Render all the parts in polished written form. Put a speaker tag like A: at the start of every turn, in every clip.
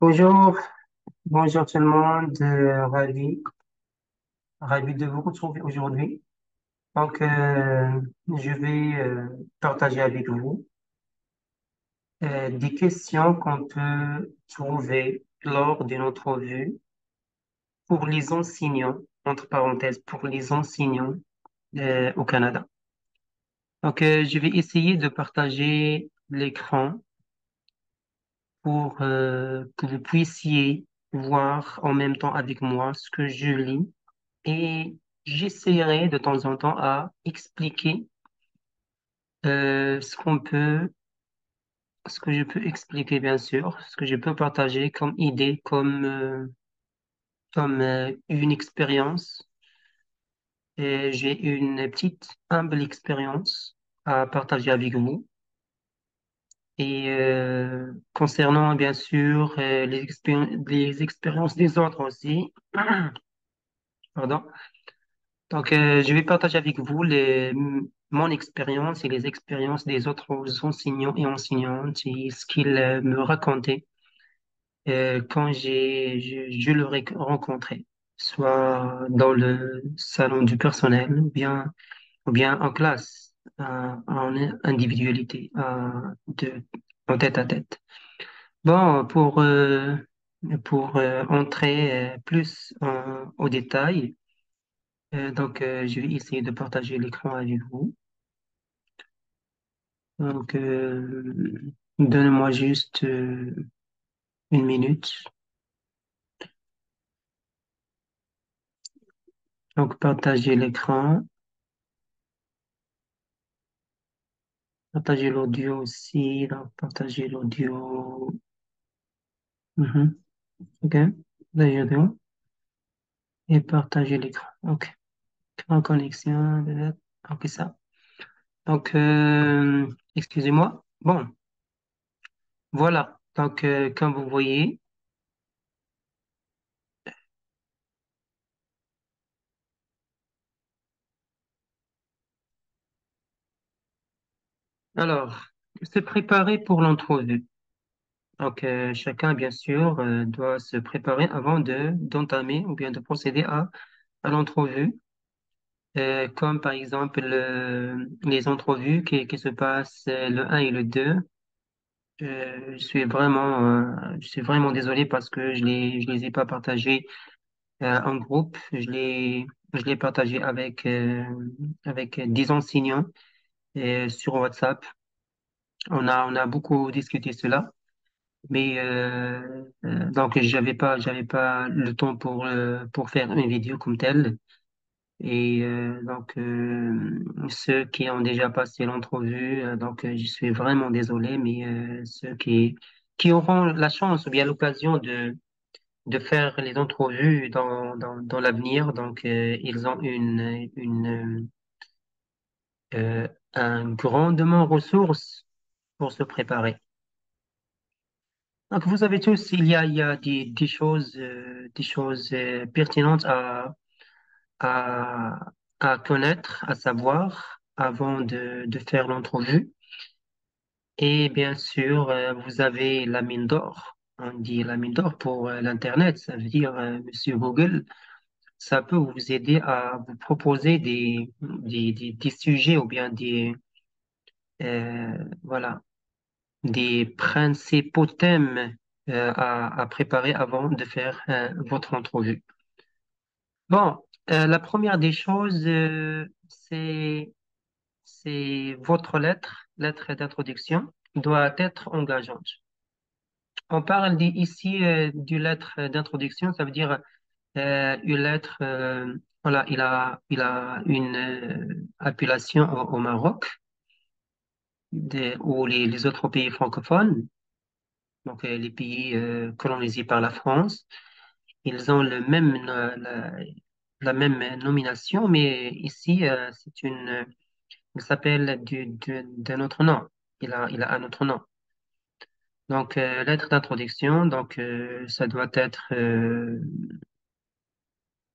A: Bonjour, bonjour tout le monde, ravi de vous retrouver aujourd'hui. Donc, je vais partager avec vous des questions qu'on peut trouver lors d'une entrevue pour les enseignants, entre parenthèses, pour les enseignants au Canada. Donc, je vais essayer de partager l'écran pour que vous puissiez voir en même temps avec moi ce que je lis et j'essaierai de temps en temps à expliquer ce qu'on peut, ce que je peux expliquer bien sûr, ce que je peux partager comme idée, comme une expérience. Et j'ai une petite humble expérience à partager avec vous. Et concernant bien sûr les expériences des autres aussi, pardon. Donc, je vais partager avec vous mon expérience et les expériences des autres enseignants et enseignantes et ce qu'ils me racontaient quand je leur ai rencontré, soit dans le salon du personnel ou bien en classe, en individualité, en tête à tête. Bon, pour entrer plus au détail, donc, je vais essayer de partager l'écran avec vous. Donc, donnez-moi juste une minute. Donc, partager l'écran, partager l'audio aussi. Donc, partager l'audio. Mhm. OK. Partager l'audio et partager l'écran. OK. En connexion. OK, ça. Donc, excusez-moi. Bon, voilà. Donc, comme vous voyez, alors, se préparer pour l'entrevue. Donc, chacun, bien sûr, doit se préparer avant d'entamer ou bien de procéder à l'entrevue, comme par exemple les entrevues qui se passent le un et le 2. Je suis vraiment désolé parce que je les ai pas partagés en groupe. Je l'ai partagé avec 10 enseignants sur WhatsApp. On a beaucoup discuté cela. Mais donc j'avais pas le temps pour faire une vidéo comme telle. Et donc ceux qui ont déjà passé l'entrevue, donc je suis vraiment désolé, mais ceux qui auront la chance ou bien l'occasion de faire les entrevues dans l'avenir, donc ils ont un grandement ressource pour se préparer. Donc, vous avez tous, il y a des choses pertinentes à, à connaître, à savoir avant de faire l'entrevue. Et bien sûr, vous avez la mine d'or. On dit la mine d'or pour l'Internet, ça veut dire, Monsieur Google, ça peut vous aider à vous proposer des sujets ou bien voilà, des principaux thèmes à préparer avant de faire votre entrevue. Bon, la première des choses, c'est votre lettre d'introduction doit être engageante. On parle ici du lettre d'introduction, ça veut dire une lettre, voilà, il a une appellation au Maroc ou les autres pays francophones, donc les pays colonisés par la France. Ils ont la même nomination, mais ici, il s'appelle d'un autre nom. Il a un autre nom. Donc, lettre d'introduction, donc ça doit être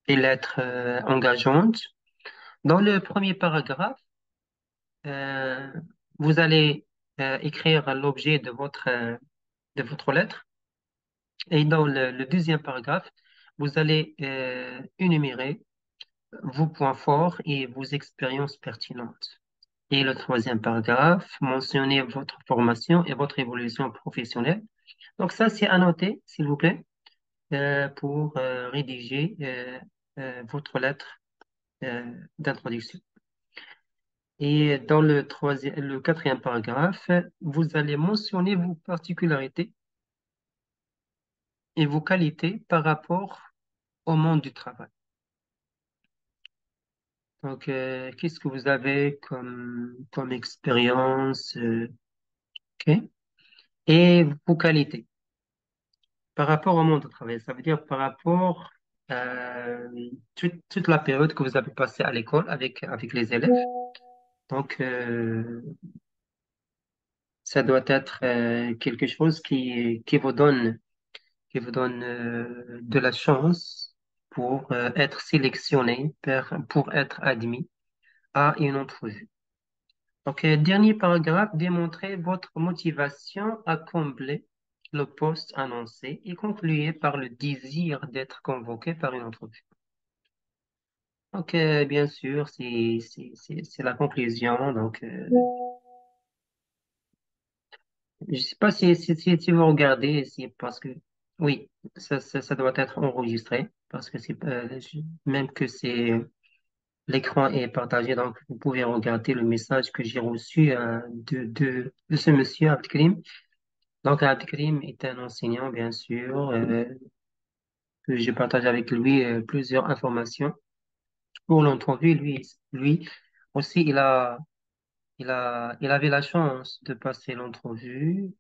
A: des lettres engageantes. Dans le premier paragraphe, euh, vous allez écrire l'objet de votre lettre. Et dans le deuxième paragraphe, vous allez énumérer vos points forts et vos expériences pertinentes. Et le troisième paragraphe, mentionnez votre formation et votre évolution professionnelle. Donc ça, c'est à noter, s'il vous plaît, pour rédiger votre lettre d'introduction. Et dans le quatrième paragraphe, vous allez mentionner vos particularités et vos qualités par rapport au monde du travail. Donc, qu'est-ce que vous avez comme expérience, ok? Et vos qualités par rapport au monde du travail. Ça veut dire par rapport à toute la période que vous avez passée à l'école avec les élèves. Donc, ça doit être quelque chose qui vous donne de la chance pour être sélectionné, pour être admis à une entrevue. Donc, dernier paragraphe, démontrez votre motivation à combler le poste annoncé et concluez par le désir d'être convoqué par une entrevue. Donc, bien sûr, c'est la conclusion. Donc, je sais pas si vous regardez, parce que, oui, ça doit être enregistré, parce que même que l'écran est partagé, donc vous pouvez regarder le message que j'ai reçu de ce monsieur Abdelkrim. Donc, Abdelkrim est un enseignant, bien sûr, que je partage avec lui plusieurs informations pour l'entrevue. Lui aussi, il avait la chance de passer l'entrevue,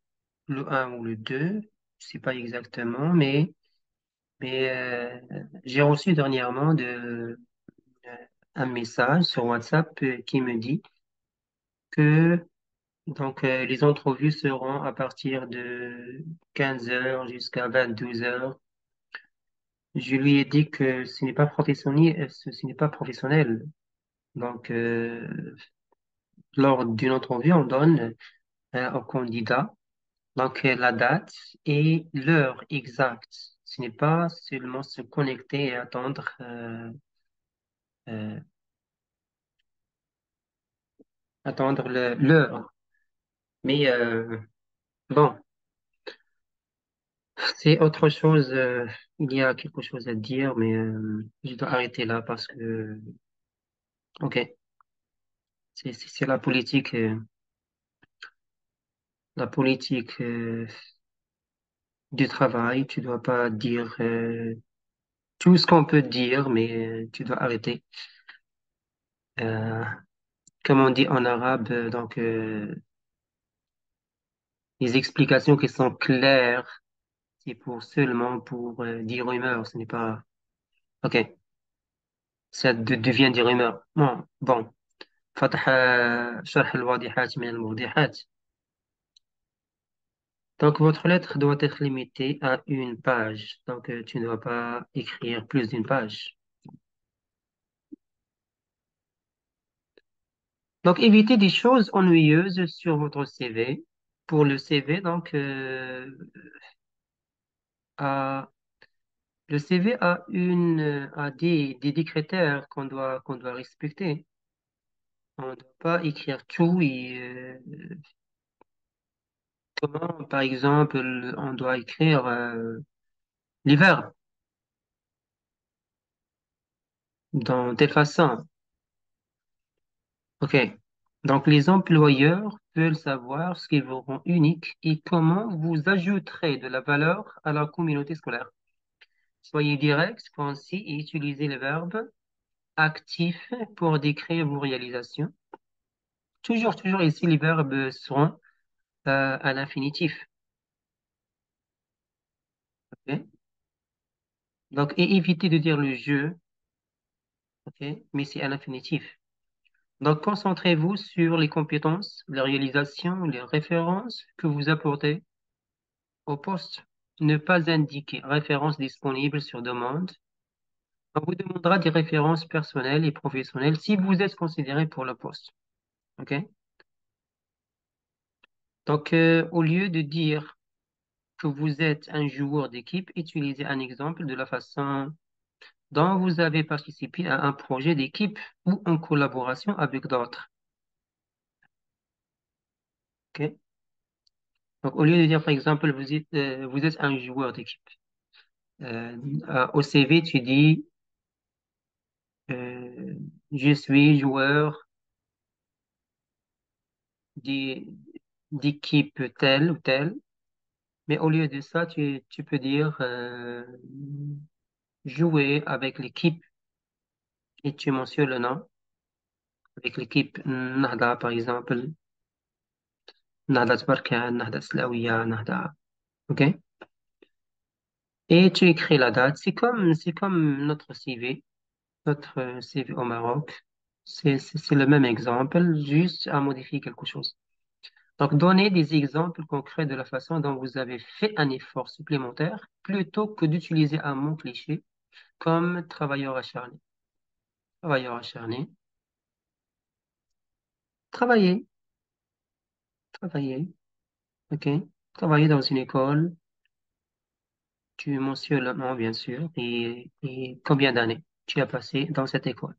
A: le un ou le 2, je sais pas exactement, mais j'ai reçu dernièrement un message sur WhatsApp qui me dit que les entrevues seront à partir de 15 heures jusqu'à 22 heures. Je lui ai dit que ce n'est pas professionnel, ce n'est pas professionnel. Donc, lors d'une entrevue, on donne au candidat la date et l'heure exacte. Ce n'est pas seulement se connecter et euh, attendre l'heure. Mais bon, c'est autre chose. Il y a quelque chose à dire, mais je dois arrêter là parce que, ok, c'est la politique du travail. Tu dois pas dire tout ce qu'on peut dire, mais tu dois arrêter. Euh, Comme on dit en arabe, donc les explications qui sont claires, c'est seulement pour des rumeurs. Ce n'est pas. Ok, ça devient des rumeurs. Bon, bon. فتح شرح الواضحات من الموضحات. Donc, votre lettre doit être limitée à une page. Donc, tu ne dois pas écrire plus d'une page. Donc, évitez des choses ennuyeuses sur votre CV. Pour le CV, donc, à- le CV a des critères qu'on doit respecter. On ne doit pas écrire tout et comment, par exemple, on doit écrire les verbes dans telle façon. OK. Donc, les employeurs veulent savoir ce qui vous rend unique et comment vous ajouterez de la valeur à la communauté scolaire. Soyez direct, concis et utilisez le verbe actif pour décrire vos réalisations. Toujours, toujours ici, les verbes seront à l'infinitif. OK. Donc, et évitez de dire le je, OK, mais c'est à l'infinitif. Donc, concentrez-vous sur les compétences, les réalisations, les références que vous apportez au poste. Ne pas indiquer références disponibles sur demande. On vous demandera des références personnelles et professionnelles si vous êtes considéré pour le poste. OK? Donc, au lieu de dire que vous êtes un joueur d'équipe, utilisez un exemple de la façon dont vous avez participé à un projet d'équipe ou en collaboration avec d'autres. Ok. Donc, au lieu de dire, par exemple, vous êtes un joueur d'équipe. Au CV, tu dis, euh, je suis joueur d'é- d'équipe telle ou telle. Mais au lieu de ça, tu peux dire jouer avec l'équipe et tu mentionnes le nom. Avec l'équipe Nahda, par exemple. Nahda Barkan, Nahda Slawiya, Nahda. OK? Et tu écris la date. C'est comme notre CV, notre CV au Maroc. C'est le même exemple, juste à modifier quelque chose. Donc, donnez des exemples concrets de la façon dont vous avez fait un effort supplémentaire plutôt que d'utiliser un mot cliché comme travailleur acharné. Travailleur acharné. Travailler, travailler. OK? Travailler dans une école. Tu mentionnes le nom, bien sûr, et combien d'années tu as passé dans cette école.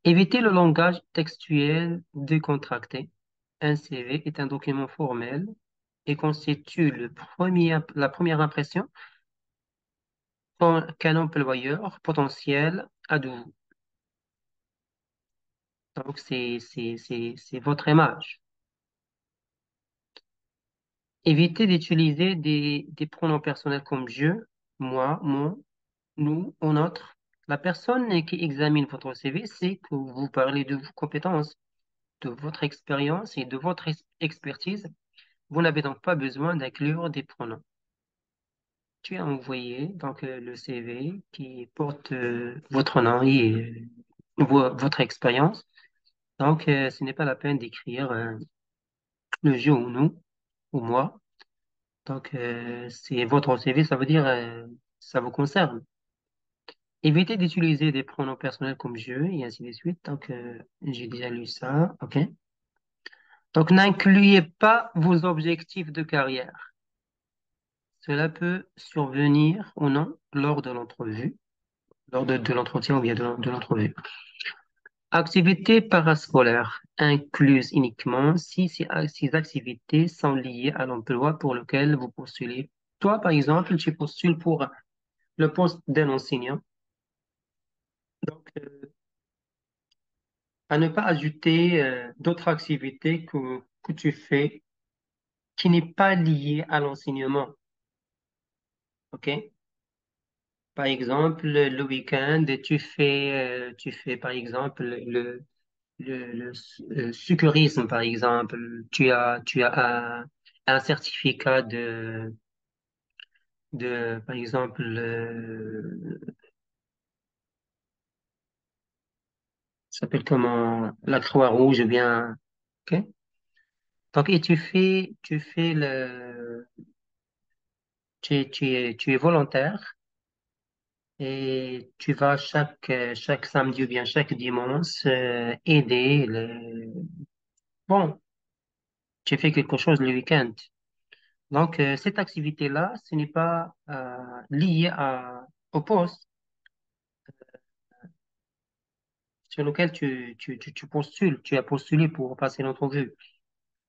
A: Évitez le langage textuel décontracté. Un CV est un document formel et constitue la première impression qu'un employeur potentiel a de vous. Donc, c'est votre image. Évitez d'utiliser des pronoms personnels comme je, moi, mon, nous ou notre. La personne qui examine votre CV sait que vous parlez de vos compétences, de votre expérience et de votre expertise. Vous n'avez donc pas besoin d'inclure des pronoms. Tu as envoyé donc le CV qui porte votre nom et votre expérience. Donc, ce n'est pas la peine d'écrire le je ou nous ou moi. Donc, c'est votre CV, ça veut dire ça vous concerne. Évitez d'utiliser des pronoms personnels comme je et ainsi de suite. Donc, j'ai déjà lu ça. OK. Donc, n'incluez pas vos objectifs de carrière. Cela peut survenir ou non lors de l'entrevue, lors de l'entretien ou bien de l'entrevue. Activités parascolaires incluses uniquement si ces activités sont liées à l'emploi pour lequel vous postulez. Toi, par exemple, tu postules pour le poste d'un enseignant. Donc, à ne pas ajouter d'autres activités que tu fais qui n'est pas lié à l'enseignement. OK? Par exemple, le week-end, tu fais par exemple le secourisme, par exemple. Tu as un certificat par exemple, ça s'appelle comment, la Croix-Rouge ou bien, OK? Donc, et tu es volontaire et tu vas chaque samedi ou bien chaque dimanche aider bon, tu fais quelque chose le week-end. Donc, cette activité-là, ce n'est pas lié au poste sur lequel tu postules. Tu as postulé pour passer l'entrevue.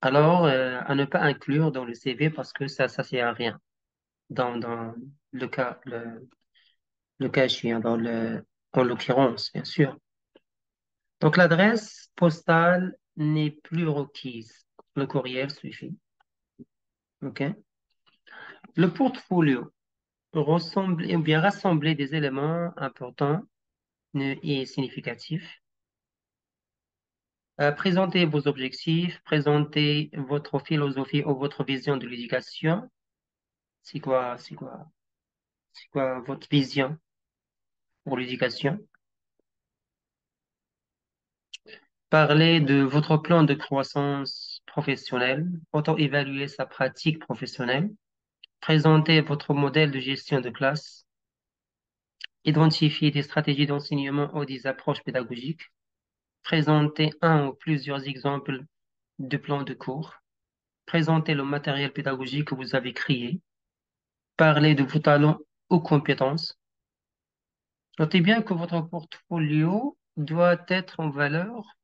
A: Alors, à ne pas inclure dans le CV parce que ça sert à rien dans le cas échéant, en l'occurrence, bien sûr. Donc, l'adresse postale n'est plus requise. Le courriel suffit. OK? Le portfolio ressemble, ou bien rassembler des éléments importants et significatifs. Présentez vos objectifs, présentez votre philosophie ou votre vision de l'éducation. C'est quoi votre vision pour l'éducation? Parlez de votre plan de croissance professionnelle, auto-évaluer sa pratique professionnelle, présentez votre modèle de gestion de classe, identifier des stratégies d'enseignement ou des approches pédagogiques, présentez un ou plusieurs exemples de plans de cours, présentez le matériel pédagogique que vous avez créé, parler de vos talents ou compétences. Notez bien que votre portfolio doit être en valeur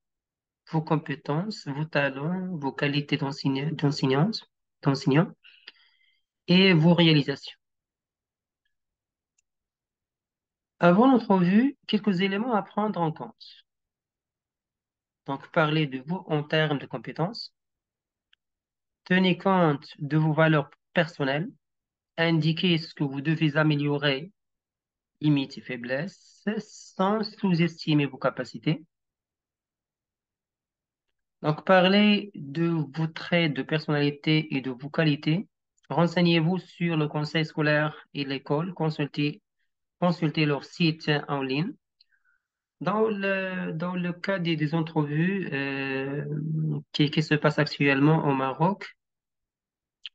A: vos compétences, vos talents, vos qualités d'enseignant et vos réalisations. Avant l'entrevue, quelques éléments à prendre en compte. Donc, parlez de vous en termes de compétences. Tenez compte de vos valeurs personnelles. Indiquez ce que vous devez améliorer, limites et faiblesses, sans sous-estimer vos capacités. Donc, parlez de vos traits de personnalité et de vos qualités. Renseignez-vous sur le conseil scolaire et l'école. Consultez leur site en ligne. Dans le cas des entrevues qui se passent actuellement au Maroc,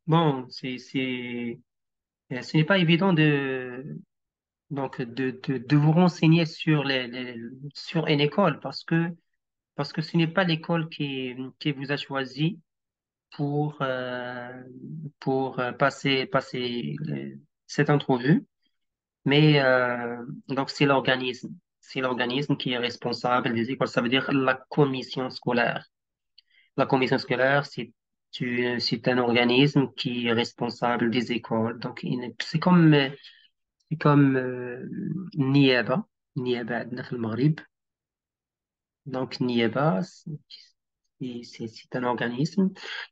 A: bon, ce n'est pas évident de vous renseigner sur une école parce que ce n'est pas l'école qui vous a choisi pour passer cette entrevue, mais donc c'est l'organisme. C'est l'organisme qui est responsable des écoles. Ça veut dire la commission scolaire. La commission scolaire, c'est un organisme qui est responsable des écoles. Donc, c'est comme NIEBA, NIEBA عندنا في المغرب. Donc, NIEBA, c'est un organisme,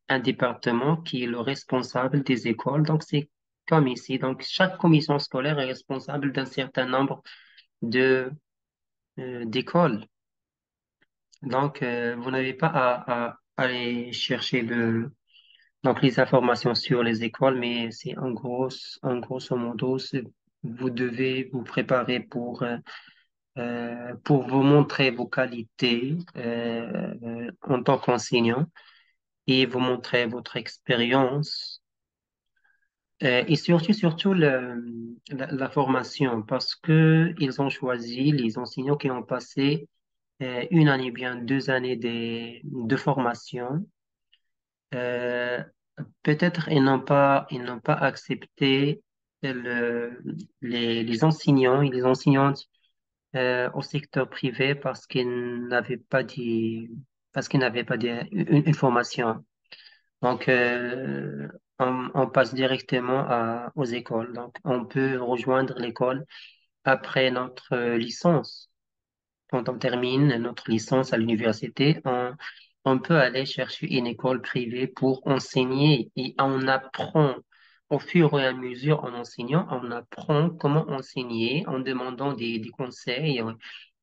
A: un département qui est le responsable des écoles. Donc, c'est comme ici. Donc, chaque commission scolaire est responsable d'un certain nombre de, d'écoles. Donc, vous n'avez pas à aller chercher donc les informations sur les écoles, mais c'est en grosso modo, vous devez vous préparer pour vous montrer vos qualités en tant qu'enseignant et vous montrer votre expérience et surtout la formation parce que ils ont choisi les enseignants qui ont passé une année, bien 2 années de formation. Euh, Peut-être ils n'ont pas accepté les enseignants et les enseignantes au secteur privé parce qu'ils n'avaient pas une formation. Donc, on passe directement aux écoles. Donc, on peut rejoindre l'école après notre licence. Quand on termine notre licence à l'université, on peut aller chercher une école privée pour enseigner et on apprend au fur et à mesure en enseignant, on apprend comment enseigner en demandant des conseils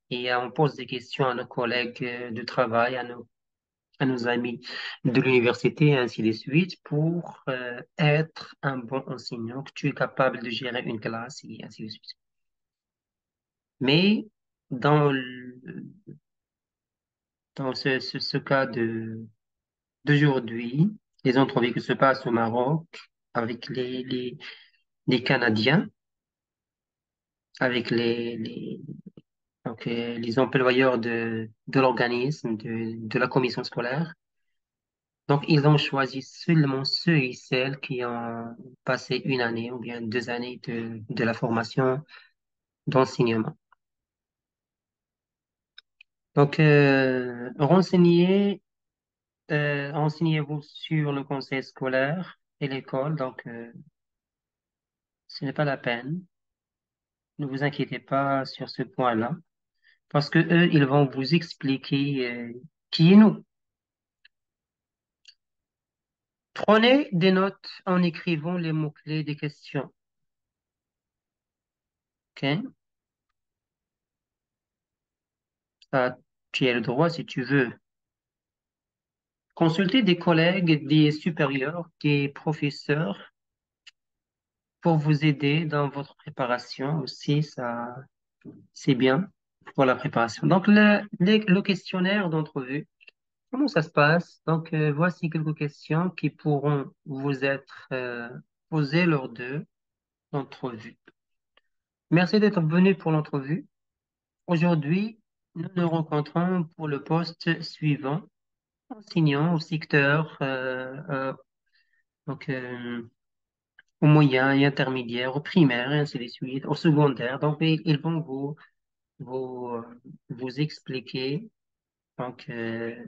A: et on pose des questions à nos collègues de travail, à nos amis de l'université et ainsi de suite pour être un bon enseignant, que tu es capable de gérer une classe et ainsi de suite. Mais dans dans ce cas d'aujourd'hui, les entrevues qui se passent au Maroc avec les Canadiens, avec les employeurs de l'organisme, de la commission scolaire. Donc, ils ont choisi seulement ceux et celles qui ont passé une année ou bien 2 années de la formation d'enseignement. Donc, renseignez-vous sur le conseil scolaire et l'école. Donc, ce n'est pas la peine. Ne vous inquiétez pas sur ce point-là, parce que eux, ils vont vous expliquer qui est nous. Prenez des notes en écrivant les mots-clés des questions. OK? Ça, tu as le droit si tu veux. Consultez des collègues, des supérieurs, des professeurs pour vous aider dans votre préparation aussi. Ça, c'est bien pour la préparation. Donc, le questionnaire d'entrevue. Comment ça se passe? Donc, voici quelques questions qui pourront vous être posées lors de l'entrevue. Merci d'être venu pour l'entrevue. Aujourd'hui, nous nous rencontrons pour le poste suivant, enseignant au secteur donc, au moyen et intermédiaire, au primaire, et ainsi de suite, au secondaire. Donc, ils vont vous, vous expliquer donc, le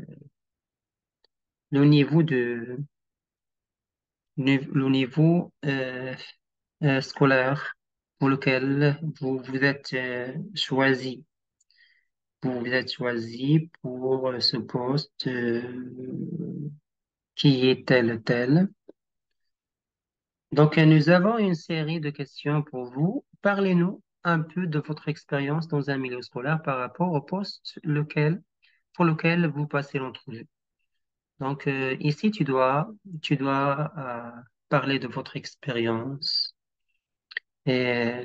A: niveau le niveau scolaire pour lequel vous êtes choisi. Vous êtes choisi pour ce poste qui est tel tel. Donc, nous avons une série de questions pour vous. Parlez-nous un peu de votre expérience dans un milieu scolaire par rapport au poste pour lequel vous passez l'entrevue. Donc, ici, tu dois parler de votre expérience et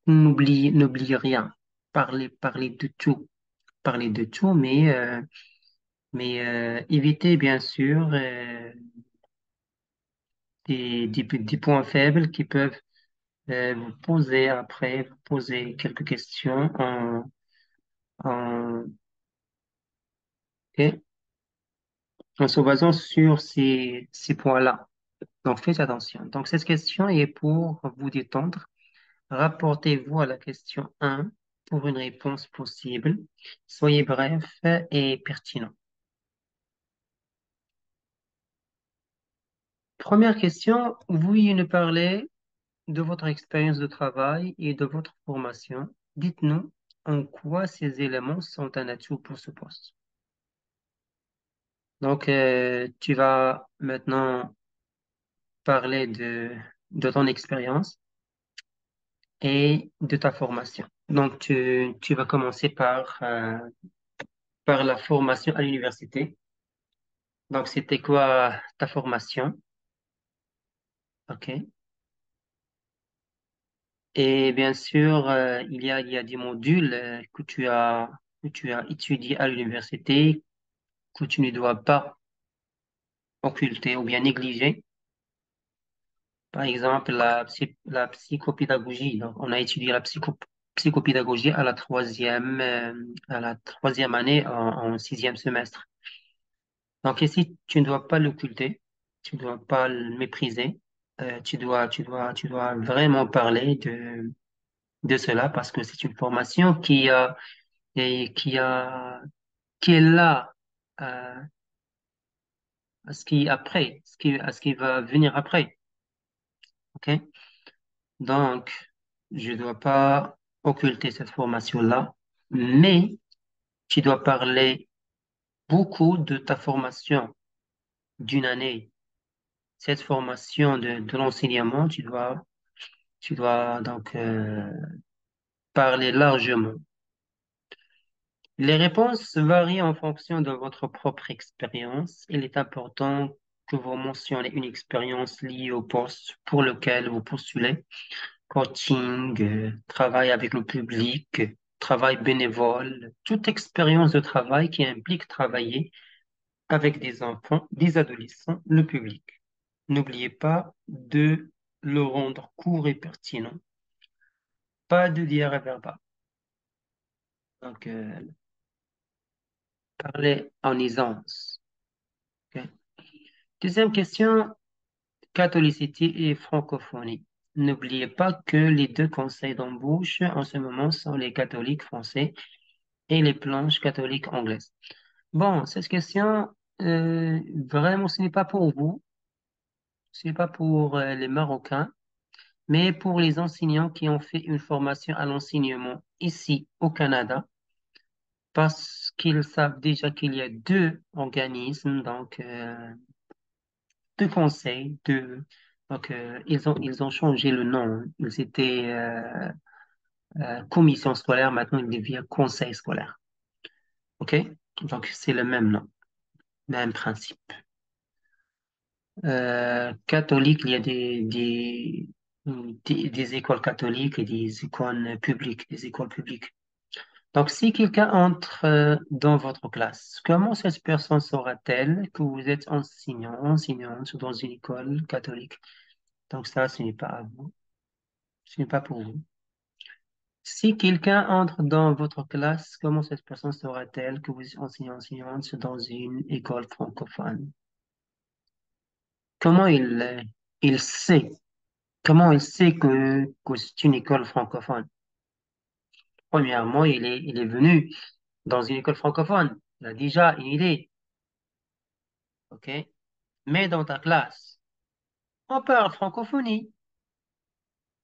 A: n'oublie rien. Parlez de tout. Parlez de tout, mais évitez bien sûr des points faibles qui peuvent vous poser après, vous poser quelques questions en, ok, en se basant sur ces points-là. Donc, faites attention. Donc, cette question est pour vous détendre. Rapportez-vous à la question 1 pour une réponse possible. Soyez bref et pertinent. Première question, veuillez nous parler de votre expérience de travail et de votre formation. Dites-nous en quoi ces éléments sont un atout pour ce poste. Donc, tu vas maintenant parler de ton expérience et de ta formation. Donc, tu vas commencer par la formation à l'université. Donc, c'était quoi ta formation? OK. Et bien sûr, il y a des modules que tu as étudiés à l'université que tu ne dois pas occulter ou bien négliger. Par exemple, la psychopédagogie. Donc, on a étudié la psychopédagogie à la troisième année en sixième semestre. Donc ici, tu ne dois pas l'occulter, tu ne dois pas le mépriser. Tu dois vraiment parler de cela parce que c'est une formation et qui est là euh, à ce qui après, à ce qui va venir après. OK? Donc, je ne dois pas occulter cette formation-là, mais tu dois parler beaucoup de ta formation d'une année. Cette formation de l'enseignement, tu dois donc parler largement. Les réponses varient en fonction de votre propre expérience. Il est important que vous mentionnez une expérience liée au poste pour lequel vous postulez. Coaching, travail avec le public, travail bénévole, toute expérience de travail qui implique travailler avec des enfants, des adolescents, le public. N'oubliez pas de le rendre court et pertinent. Pas de diarrhée verbale. Donc, parlez en aisance. Ok. Deuxième question, catholicité et francophonie. N'oubliez pas que les deux conseils d'embauche en ce moment sont les catholiques français et les planches catholiques anglaises. Bon, cette question, vraiment, ce n'est pas pour vous, ce n'est pas pour les Marocains, mais pour les enseignants qui ont fait une formation à l'enseignement ici au Canada, parce qu'ils savent déjà qu'il y a deux organismes, donc deux conseils, donc ils ont changé le nom. Ils étaient commission scolaire, maintenant ils deviennent conseil scolaire. OK? Donc c'est le même nom, même principe. Catholique, il y a des écoles catholiques et des écoles publiques, des écoles publiques. Donc, si quelqu'un entre dans votre classe, comment cette personne saura-t-elle que vous êtes enseignante dans une école catholique? Donc, ça, ce n'est pas à vous, ce n'est pas pour vous. Si quelqu'un entre dans votre classe, comment cette personne saura-t-elle que vous êtes enseignante dans une école francophone? Comment il l'est? Il sait. Comment il sait que c'est une école francophone? Premièrement, il est venu dans une école francophone. Il a déjà une idée, OK? Mais dans ta classe, on parle francophonie.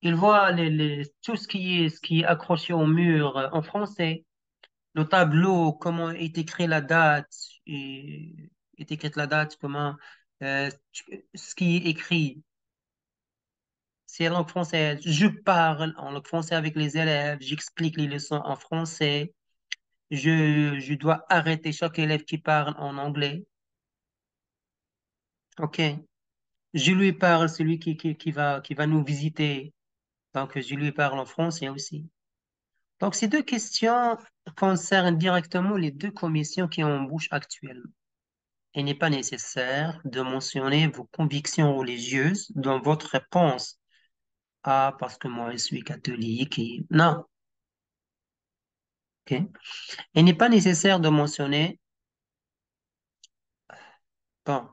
A: Il voit tout ce qui est accroché au mur en français. Le tableau, comment est écrit la date, est écrite la date, comment, ce qui est écrit, c'est en langue française. Je parle en langue française avec les élèves, j'explique les leçons en français. Je dois arrêter chaque élève qui parle en anglais. OK. Je lui parle, celui qui va nous visiter. Donc, je lui parle en français aussi. Donc, ces deux questions concernent directement les deux commissions qui embauchent actuellement. Il n'est pas nécessaire de mentionner vos convictions religieuses dans votre réponse. Ah, parce que moi, je suis catholique et... Non, OK. Il n'est pas nécessaire de mentionner... Bon,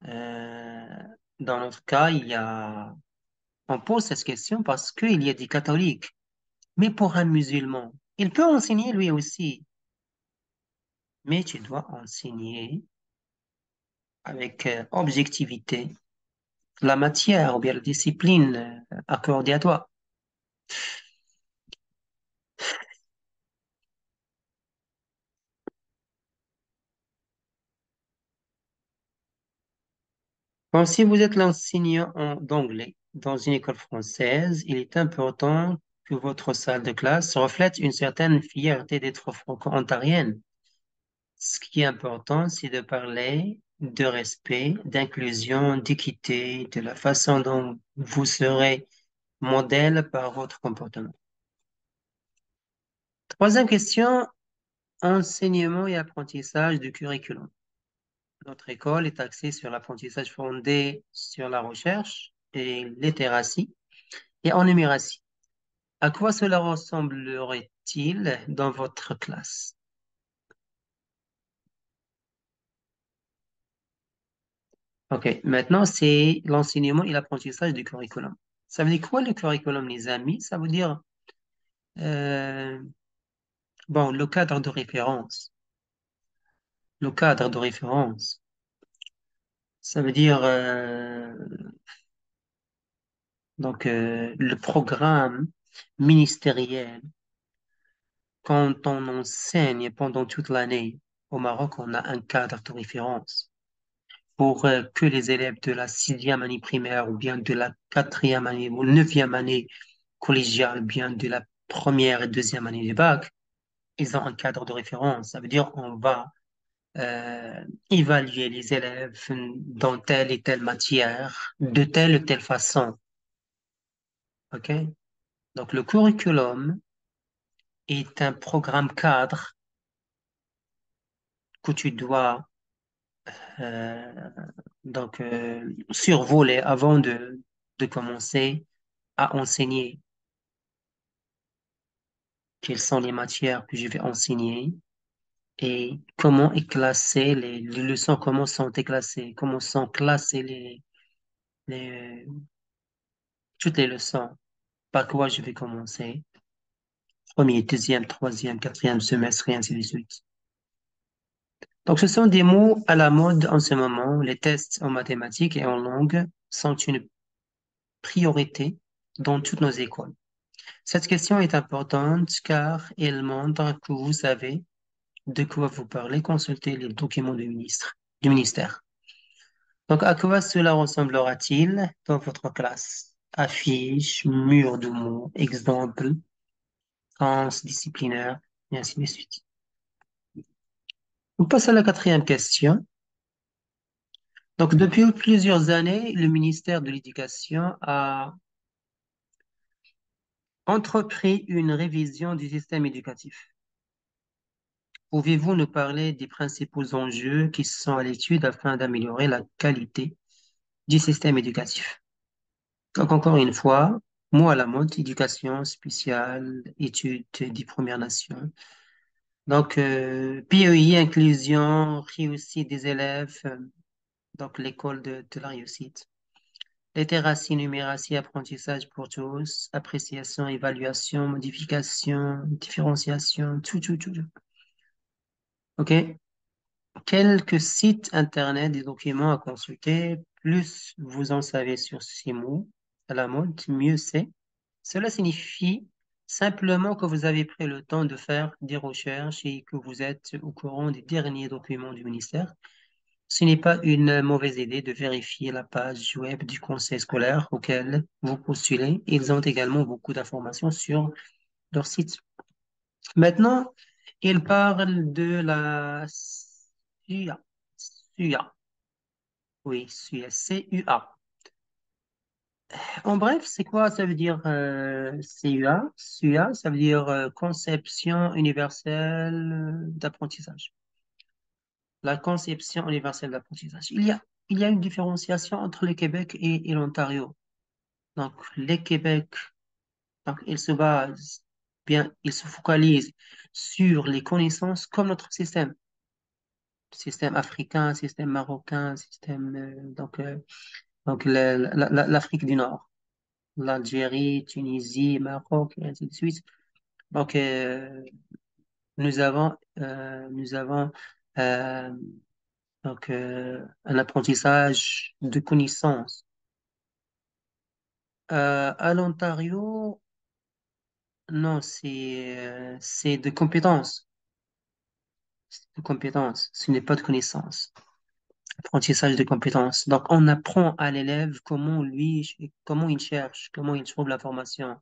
A: euh, dans notre cas, on pose cette question parce qu'il y a des catholiques. Mais pour un musulman, il peut enseigner lui aussi. Mais tu dois enseigner avec objectivité la matière ou bien la discipline accordée à toi. Bon, si vous êtes l'enseignant d'anglais dans une école française, il est important que votre salle de classe reflète une certaine fierté d'être franco-ontarienne. Ce qui est important, c'est de parler de respect, d'inclusion, d'équité, de la façon dont vous serez modèle par votre comportement. Troisième question, enseignement et apprentissage du curriculum. Notre école est axée sur l'apprentissage fondé sur la recherche et littératie et en numératie. À quoi cela ressemblerait-il dans votre classe? OK, maintenant c'est l'enseignement et l'apprentissage du curriculum. Ça veut dire quoi le curriculum, les amis? Ça veut dire, euh, bon, le cadre de référence. Le cadre de référence. Ça veut dire, le programme ministériel. Quand on enseigne pendant toute l'année au Maroc, on a un cadre de référence pour que les élèves de la sixième année primaire ou bien de la quatrième année ou neuvième année collégiale, ou bien de la première et deuxième année du bac, ils ont un cadre de référence. Ça veut dire on va évaluer les élèves dans telle et telle matière, de telle ou telle façon. OK? Donc le curriculum est un programme cadre que tu dois euh, survoler avant de commencer à enseigner. Quelles sont les matières que je vais enseigner et comment est classé les leçons, comment sont classées, comment sont classées les, toutes les leçons, par quoi je vais commencer, premier, deuxième, troisième, quatrième semestre, et ainsi de suite. Donc, ce sont des mots à la mode en ce moment. Les tests en mathématiques et en langue sont une priorité dans toutes nos écoles. Cette question est importante car elle montre que vous savez de quoi vous parlez. Consultez les documents du ministère. Donc, à quoi cela ressemblera-t-il dans votre classe? Affiches, murs de mots, exemples, disciplinaire, et ainsi de suite. On passe à la quatrième question. Donc, depuis plusieurs années, le ministère de l'Éducation a entrepris une révision du système éducatif. Pouvez-vous nous parler des principaux enjeux qui sont à l'étude afin d'améliorer la qualité du système éducatif? Donc, encore une fois, mot à la mode, éducation spéciale, études des Premières Nations. Donc, PEI, inclusion, réussite des élèves, donc l'école de la réussite. littératie, numératie, apprentissage pour tous, appréciation, évaluation, modification, différenciation, tout. OK? Quelques sites Internet, des documents à consulter. Plus vous en savez sur ces mots à la mode, mieux c'est. Cela signifie simplement que vous avez pris le temps de faire des recherches et que vous êtes au courant des derniers documents du ministère. Ce n'est pas une mauvaise idée de vérifier la page web du conseil scolaire auquel vous postulez. Ils ont également beaucoup d'informations sur leur site. Maintenant, ils parlent de la SUA. SUA. Oui, SUA. CUA. En bref, c'est quoi ça veut dire CUA? SUA, ça veut dire Conception universelle d'apprentissage. La conception universelle d'apprentissage. Il y a une différenciation entre le Québec et l'Ontario. Donc, le Québec, donc, il se base, bien, il se focalise sur les connaissances comme notre système. Système africain, système marocain, système, donc l'Afrique du Nord, l'Algérie, Tunisie, Maroc, et ainsi de suite. Donc, nous avons euh, un apprentissage de connaissances. À l'Ontario, non, c'est de compétences. C'est de compétences. Ce n'est pas de connaissances. Apprentissage de compétences. Donc, on apprend à l'élève comment il cherche, comment il trouve l'information.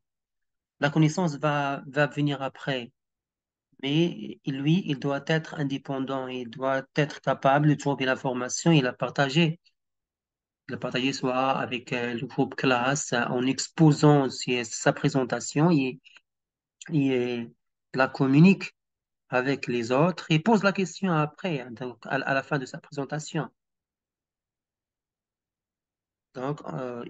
A: La connaissance va venir après. Mais lui, il doit être indépendant. Il doit être capable de trouver l'information et la partager. La partager soit avec le groupe classe, en exposant sa présentation et la communique avec les autres et pose la question après, hein, donc à la fin de sa présentation. Donc,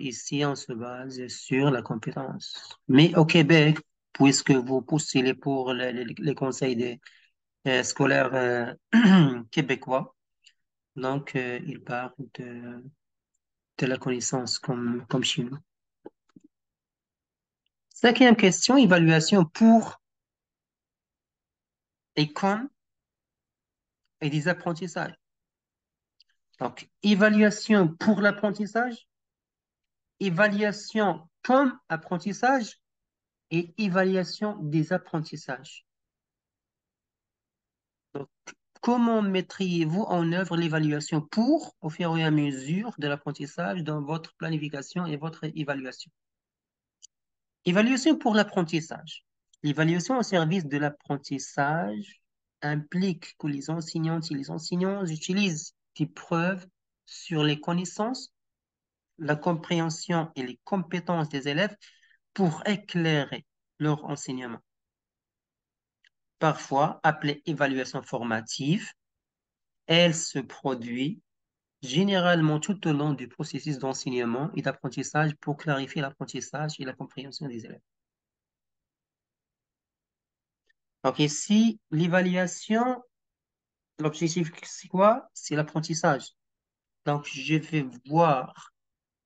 A: ici, on se base sur la compétence. Mais au Québec, puisque vous postulez pour les conseils des, scolaires québécois, donc ils parlent de la connaissance comme chez nous. Cinquième question, évaluation pour et comme et des apprentissages. Donc, évaluation pour l'apprentissage, évaluation comme apprentissage et évaluation des apprentissages. Donc, comment mettriez-vous en œuvre l'évaluation pour, au fur et à mesure de l'apprentissage dans votre planification et votre évaluation? Évaluation pour l'apprentissage. L'évaluation au service de l'apprentissage implique que les enseignantes et les enseignants utilisent des preuves sur les connaissances, la compréhension et les compétences des élèves pour éclairer leur enseignement. Parfois appelée évaluation formative, elle se produit généralement tout au long du processus d'enseignement et d'apprentissage pour clarifier l'apprentissage et la compréhension des élèves. Donc ici, l'évaluation, l'objectif, c'est quoi? C'est l'apprentissage. Donc, je vais voir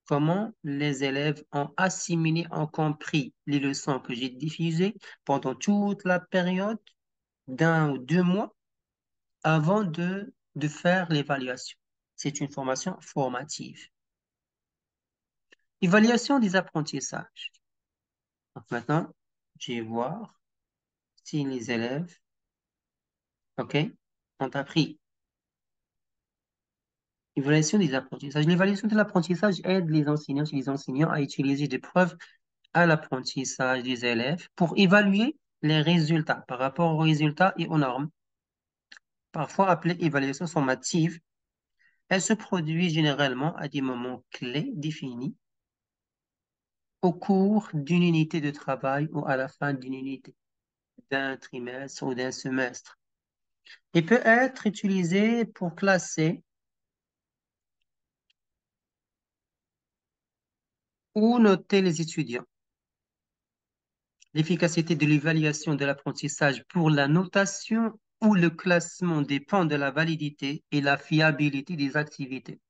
A: comment les élèves ont assimilé, ont compris les leçons que j'ai diffusées pendant toute la période d'1 ou 2 mois avant de faire l'évaluation. C'est une formation formative. Évaluation des apprentissages. Donc maintenant, je vais voir si les élèves, OK, ont appris. Évaluation des apprentissages. L'évaluation de l'apprentissage aide les enseignants et les enseignants à utiliser des preuves à l'apprentissage des élèves pour évaluer les résultats par rapport aux résultats et aux normes, parfois appelée évaluation formative. Elle se produit généralement à des moments clés définis au cours d'une unité de travail ou à la fin d'une unité, d'un trimestre ou d'un semestre. Il peut être utilisé pour classer ou noter les étudiants. L'efficacité de l'évaluation de l'apprentissage pour la notation ou le classement dépend de la validité et la fiabilité des activités.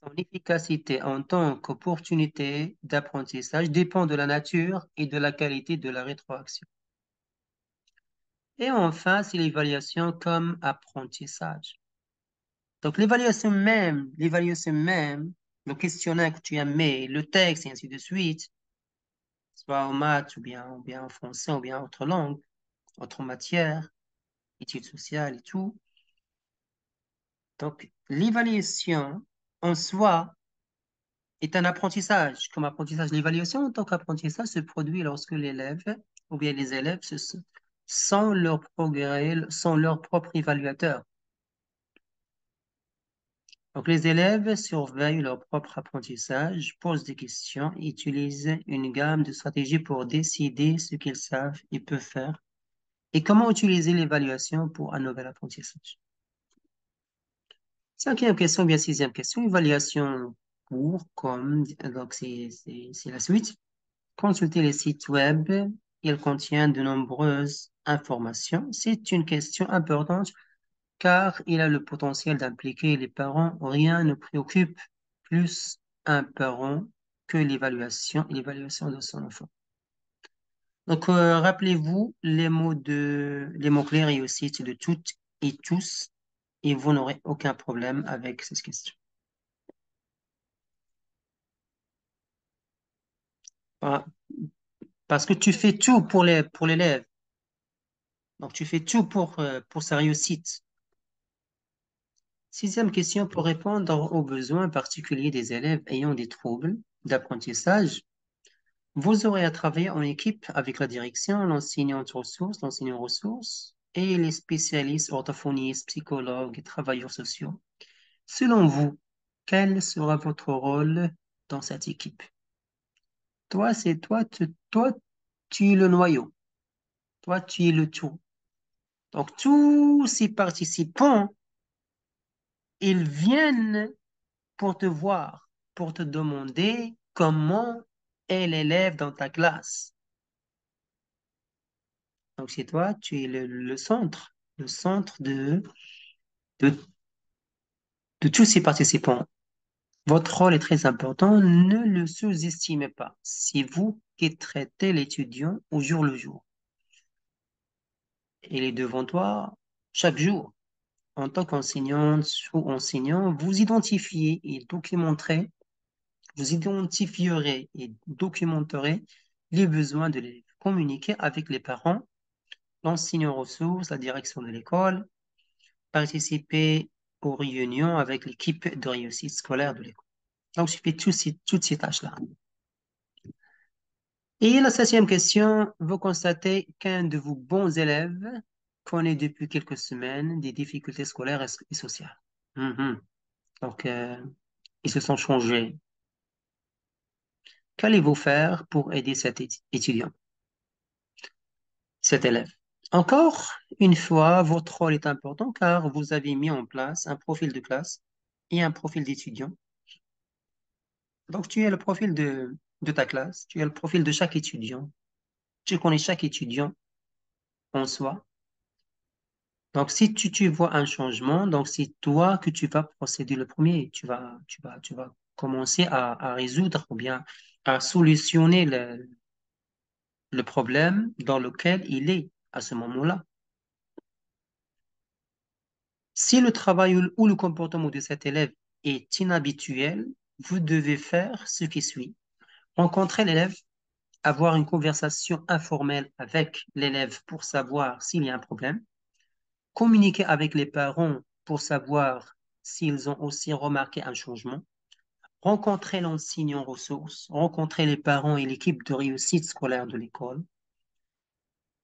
A: Son efficacité en tant qu'opportunité d'apprentissage dépend de la nature et de la qualité de la rétroaction. Et enfin, c'est l'évaluation comme apprentissage. Donc, l'évaluation même, le questionnaire que tu as mis, le texte et ainsi de suite, soit en maths ou bien en français ou bien en autre langue, autre matière, études sociales et tout. Donc, l'évaluation en soi est un apprentissage. Comme apprentissage, l'évaluation en tant qu'apprentissage se produit lorsque l'élève ou bien les élèves sont leur progrès, sont leur propre évaluateur. Donc, les élèves surveillent leur propre apprentissage, posent des questions, et utilisent une gamme de stratégies pour décider ce qu'ils savent et peuvent faire et comment utiliser l'évaluation pour un nouvel apprentissage. Cinquième question, bien sixième question, évaluation pour, comme, donc c'est la suite. Consulter les sites web, il contient de nombreuses informations. C'est une question importante car il a le potentiel d'impliquer les parents. Rien ne préoccupe plus un parent que l'évaluation de son enfant. Donc, rappelez-vous les mots clés réussite de toutes et tous, et vous n'aurez aucun problème avec cette question. Voilà. Parce que tu fais tout pour l'élève. Donc, tu fais tout pour sa réussite. Sixième question, pour répondre aux besoins particuliers des élèves ayant des troubles d'apprentissage, vous aurez à travailler en équipe avec la direction, l'enseignant ressources et les spécialistes orthophonistes, psychologues et travailleurs sociaux. Selon vous, quel sera votre rôle dans cette équipe? Toi, c'est toi, tu es le noyau. Toi, tu es le tout. Donc, tous ces participants, ils viennent pour te voir, pour te demander comment est l'élève dans ta classe. Donc, c'est toi, tu es le centre de, de tous ces participants. Votre rôle est très important, ne le sous-estimez pas. C'est vous qui traitez l'étudiant au jour le jour. Il est devant toi chaque jour. En tant qu'enseignante ou enseignant, vous identifierez et documenterez les besoins de l'élève. Communiquez avec les parents, l'enseignant ressources, la direction de l'école, participez aux réunions avec l'équipe de réussite scolaire de l'école. Donc, je fais toutes ces tâches-là. Et la septième question, vous constatez qu'un de vos bons élèves connaît depuis quelques semaines des difficultés scolaires et sociales. Mhm. Donc, ils se sont changés. Qu'allez-vous faire pour aider cet étudiant, cet élève? Encore une fois, votre rôle est important car vous avez mis en place un profil de classe et un profil d'étudiant. Donc, tu es le profil de ta classe, tu es le profil de chaque étudiant. Tu connais chaque étudiant en soi. Donc, si tu vois un changement, donc c'est toi que tu vas procéder le premier. Tu vas commencer à résoudre ou bien à solutionner le problème dans lequel il est à ce moment-là. Si le travail ou le comportement de cet élève est inhabituel, vous devez faire ce qui suit. Rencontrer l'élève, avoir une conversation informelle avec l'élève pour savoir s'il y a un problème, communiquer avec les parents pour savoir s'ils ont aussi remarqué un changement, rencontrer l'enseignant ressources, rencontrer les parents et l'équipe de réussite scolaire de l'école,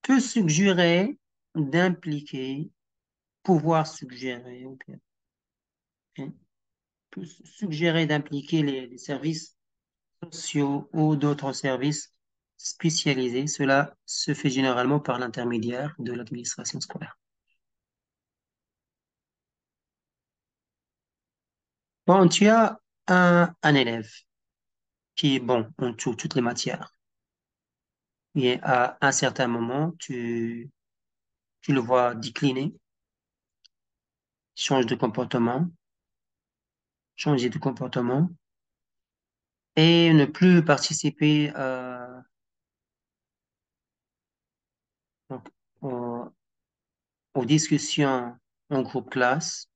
A: peut suggérer d'impliquer, pouvoir suggérer, ok, ok, peut suggérer d'impliquer les services sociaux ou d'autres services spécialisés. Cela se fait généralement par l'intermédiaire de l'administration scolaire. Bon, tu as un élève qui est bon en toutes les matières. Et à un certain moment, tu le vois décliner, change de comportement, changer de comportement et ne plus participer donc, aux, aux discussions en groupe classe.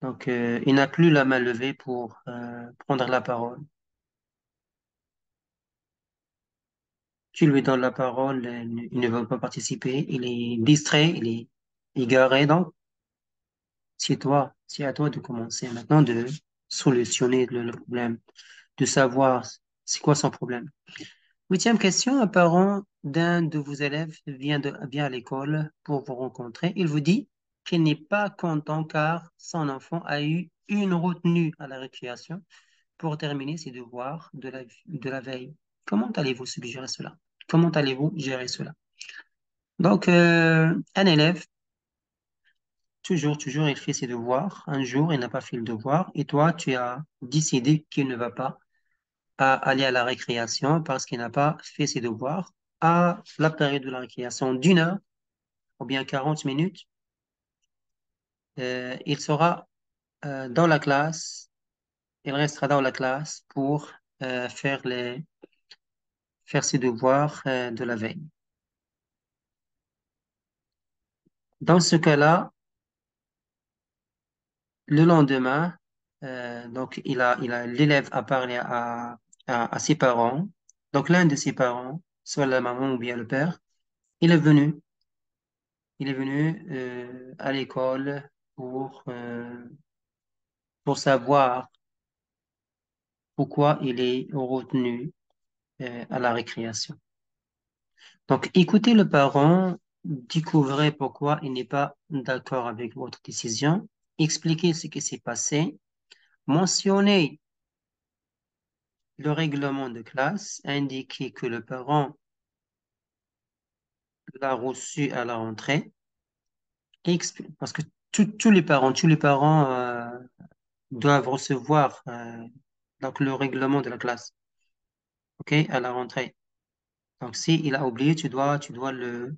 A: Donc, il n'a plus la main levée pour prendre la parole. Tu lui donnes la parole, il ne veut pas participer, il est distrait, il est égaré. Donc, c'est à toi de commencer maintenant de solutionner le problème, de savoir c'est quoi son problème. Huitième question, un parent d'un de vos élèves vient à l'école pour vous rencontrer. Il vous dit qu'il n'est pas content car son enfant a eu une retenue à la récréation pour terminer ses devoirs de la veille. Comment allez-vous suggérer cela? Comment allez-vous gérer cela? Donc, un élève, toujours, il fait ses devoirs. Un jour, il n'a pas fait le devoir et toi, tu as décidé qu'il ne va pas aller à la récréation parce qu'il n'a pas fait ses devoirs à la période de la récréation d'une heure ou bien 40 minutes. Il sera dans la classe, il restera dans la classe pour faire ses devoirs de la veille. Dans ce cas-là, le lendemain, donc l'élève a parlé à ses parents. Donc l'un de ses parents, soit la maman ou bien le père, il est venu, il est venu à l'école pour savoir pourquoi il est retenu à la récréation. Donc écoutez le parent, découvrez pourquoi il n'est pas d'accord avec votre décision, expliquez ce qui s'est passé, mentionnez le règlement de classe, indiquez que le parent l'a reçu à la rentrée, parce que tous les parents doivent recevoir donc le règlement de la classe, ok, à la rentrée. Donc si il a oublié, tu dois le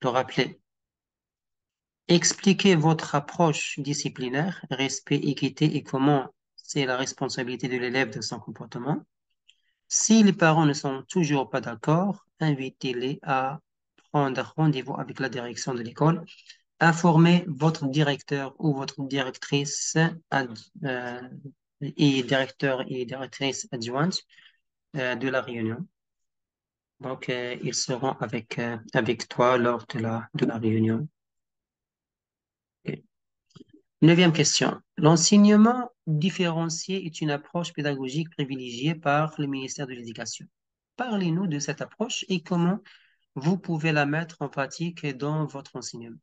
A: rappeler. Expliquez votre approche disciplinaire, respect, équité et comment c'est la responsabilité de l'élève de son comportement. Si les parents ne sont toujours pas d'accord, invitez-les à prendre rendez-vous avec la direction de l'école. Informez votre directeur ou votre directrice euh, et directeur et directrice adjointe de la réunion. Donc, ils seront avec toi lors de la réunion. Ok. Neuvième question. L'enseignement différencié est une approche pédagogique privilégiée par le ministère de l'Éducation. Parlez-nous de cette approche et comment vous pouvez la mettre en pratique dans votre enseignement.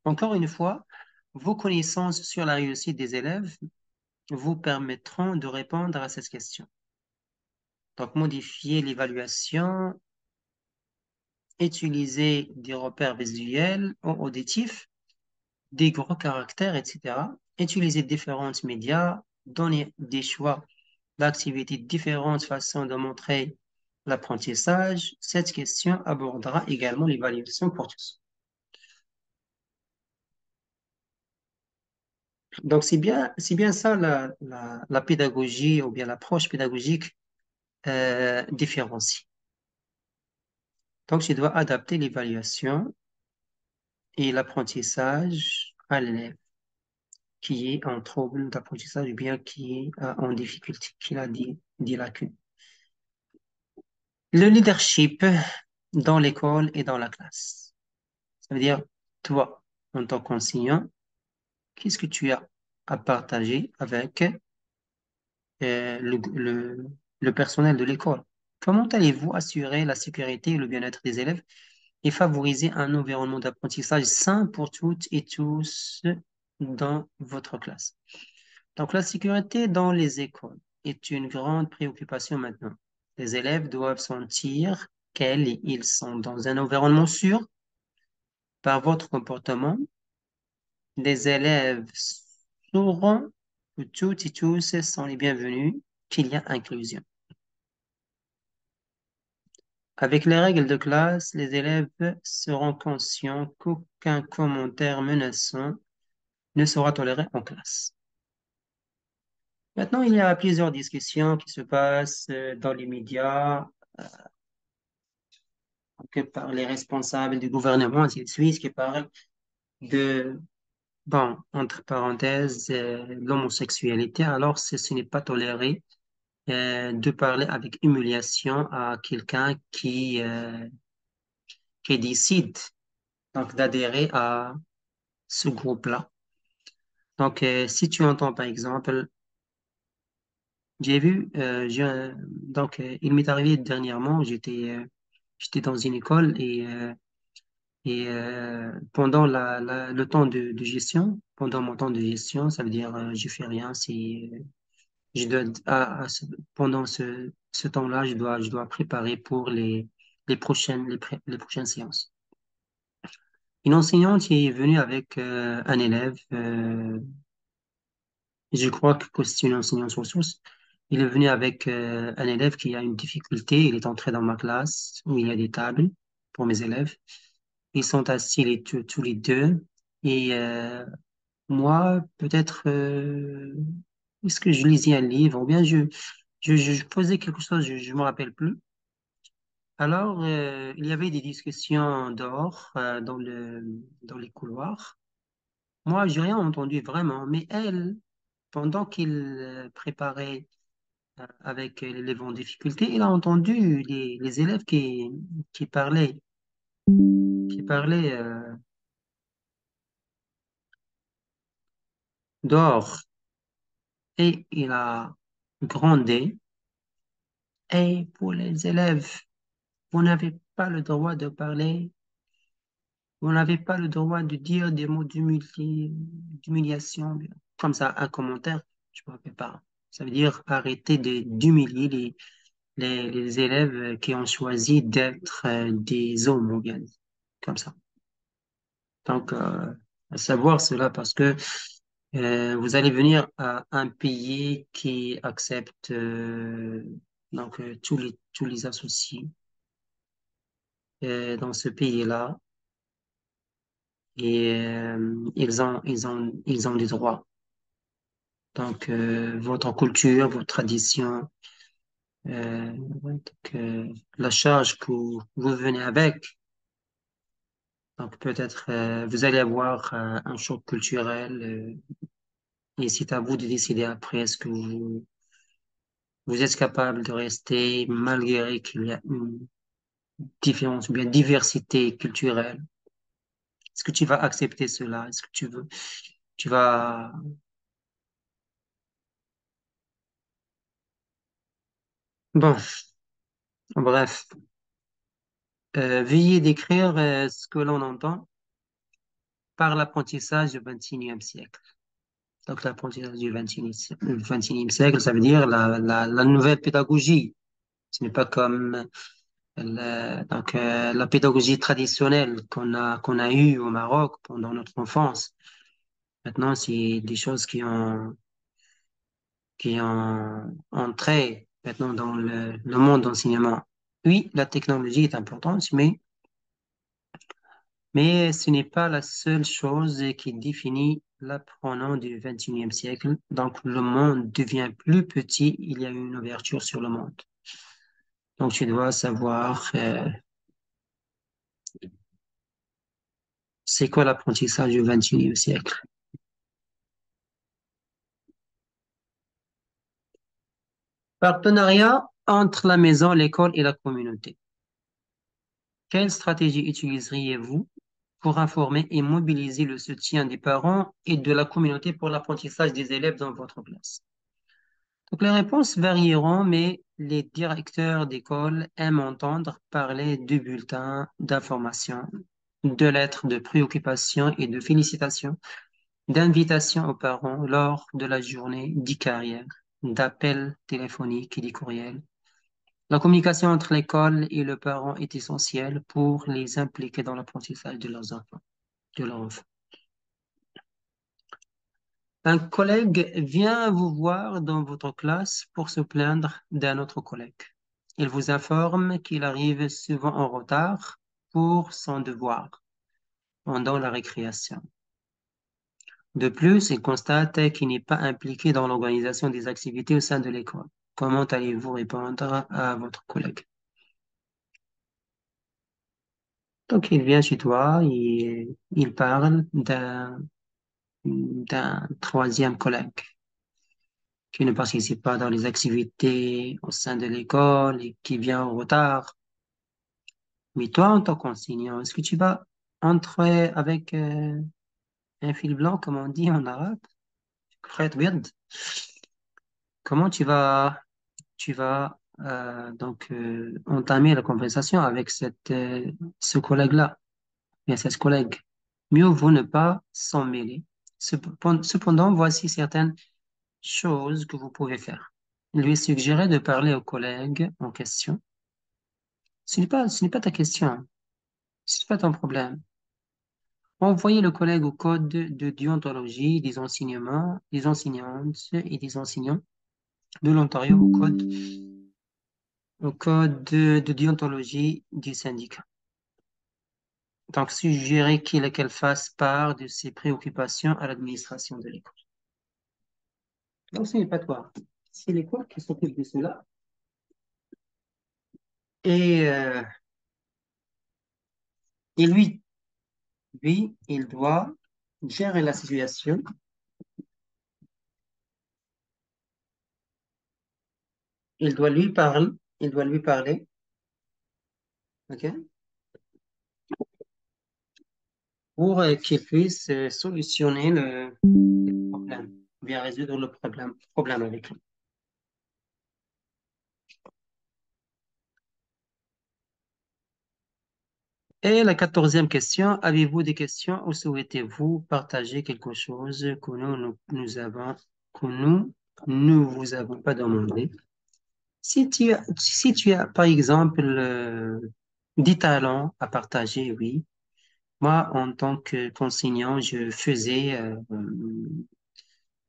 A: Encore une fois, vos connaissances sur la réussite des élèves vous permettront de répondre à cette question. Donc, modifier l'évaluation, utiliser des repères visuels ou auditifs, des gros caractères, etc. Utiliser différents médias, donner des choix d'activités, différentes façons de montrer l'apprentissage. Cette question abordera également l'évaluation pour tous. Donc, c'est bien ça la pédagogie ou bien l'approche pédagogique différenciée. Donc, je dois adapter l'évaluation et l'apprentissage à l'élève qui est en trouble d'apprentissage ou bien qui est en difficulté, qui a des lacunes. Le leadership dans l'école et dans la classe. Ça veut dire, toi, en tant qu'enseignant, qu'est-ce que tu as à partager avec euh, le, le, le personnel de l'école? Comment allez-vous assurer la sécurité et le bien-être des élèves et favoriser un environnement d'apprentissage sain pour toutes et tous dans votre classe? Donc, la sécurité dans les écoles est une grande préoccupation maintenant. Les élèves doivent sentir qu'ils sont dans un environnement sûr. Par votre comportement, les élèves sauront que toutes et tous sont les bienvenus, qu'il y a inclusion. Avec les règles de classe, les élèves seront conscients qu'aucun commentaire menaçant ne sera toléré en classe. Maintenant, il y a plusieurs discussions qui se passent dans les médias, que par les responsables du gouvernement, ainsi de suite, qui parlent de, bon, entre parenthèses, l'homosexualité. Alors, ce n'est pas toléré de parler avec humiliation à quelqu'un qui décide donc d'adhérer à ce groupe-là. Donc, si tu entends par exemple, j'ai vu, il m'est arrivé dernièrement, j'étais dans une école et pendant le temps de gestion, pendant mon temps de gestion, ça veut dire je fais rien, je dois pendant ce temps-là, je dois préparer pour les prochaines séances. Une enseignante est venue avec un élève, je crois que c'est une enseignante ressource. Il est venu avec un élève qui a une difficulté. Il est entré dans ma classe où il y a des tables pour mes élèves. Ils sont assis tous les deux. Et moi, peut-être, est-ce que je lisais un livre ou bien je faisais quelque chose, je me rappelle plus. Alors, il y avait des discussions dehors, dans les couloirs. Moi, j'ai rien entendu vraiment, mais elle, pendant qu'il préparait avec l'élève en difficulté, il a entendu les élèves qui parlaient dehors. Et il a grondé. Et pour les élèves, vous n'avez pas le droit de parler, vous n'avez pas le droit de dire des mots d'humiliation, comme ça, un commentaire, je ne me rappelle pas. Ça veut dire arrêter d'humilier les élèves qui ont choisi d'être des hommes, ou bien, comme ça. Donc, à savoir cela parce que vous allez venir à un pays qui accepte tous les associés dans ce pays-là et ils ont des droits. Donc, votre culture, votre tradition, la charge que vous venez avec. Donc, peut-être vous allez avoir un choc culturel et c'est à vous de décider après est-ce que vous êtes capable de rester malgré qu'il y a une différence ou bien diversité culturelle. Est-ce que tu vas accepter cela? Est-ce que tu vas, bon, bref, veuillez décrire ce que l'on entend par l'apprentissage du 21e siècle. Donc, l'apprentissage du 21e siècle, ça veut dire la nouvelle pédagogie. Ce n'est pas comme la pédagogie traditionnelle qu'on a eue au Maroc pendant notre enfance. Maintenant, c'est des choses qui ont entré maintenant dans le monde d'enseignement. Oui, la technologie est importante, mais ce n'est pas la seule chose qui définit l'apprenant du 21e siècle. Donc, le monde devient plus petit, il y a une ouverture sur le monde. Donc, tu dois savoir, c'est quoi l'apprentissage du 21e siècle. Partenariat entre la maison, l'école et la communauté. Quelle stratégie utiliseriez-vous pour informer et mobiliser le soutien des parents et de la communauté pour l'apprentissage des élèves dans votre classe? Donc, les réponses varieront, mais les directeurs d'école aiment entendre parler de bulletins d'information, de lettres de préoccupation et de félicitations, d'invitations aux parents lors de la journée d'e-carrière, d'appels téléphoniques et des courriels. La communication entre l'école et le parent est essentielle pour les impliquer dans l'apprentissage de leurs enfants. Un collègue vient vous voir dans votre classe pour se plaindre d'un autre collègue. Il vous informe qu'il arrive souvent en retard pour son devoir pendant la récréation. De plus, il constate qu'il n'est pas impliqué dans l'organisation des activités au sein de l'école. Comment allez-vous répondre à votre collègue? Donc, il vient chez toi et il parle d'un troisième collègue qui ne participe pas dans les activités au sein de l'école et qui vient en retard. Mais toi, en tant qu'enseignant, est-ce que tu vas entrer avec un fil blanc, comme on dit en arabe? Khayt weird. Comment tu vas entamer la conversation avec ce collègue-là, bien cette collègue. Mieux vaut ne pas s'en mêler. Cependant, voici certaines choses que vous pouvez faire. Lui suggérer de parler au collègue en question. Ce n'est pas ta question, hein. Ce n'est pas ton problème. Envoyez le collègue au code de déontologie des enseignements, des enseignantes et des enseignants de l'Ontario au code de déontologie du syndicat. Donc, suggérer qu'elle fasse part de ses préoccupations à l'administration de l'école. Donc, ce n'est pas toi. C'est l'école qui s'occupe de cela. Et, euh, et lui, il doit gérer la situation. Il doit lui parler. Il doit lui parler. OK? Pour qu'il puisse solutionner le problème, bien résoudre le problème avec lui. Et la quatorzième question, avez-vous des questions ou souhaitez-vous partager quelque chose que que nous ne vous avons pas demandé? Si tu as, par exemple, des talents à partager, oui. Moi, en tant qu'enseignant, je faisais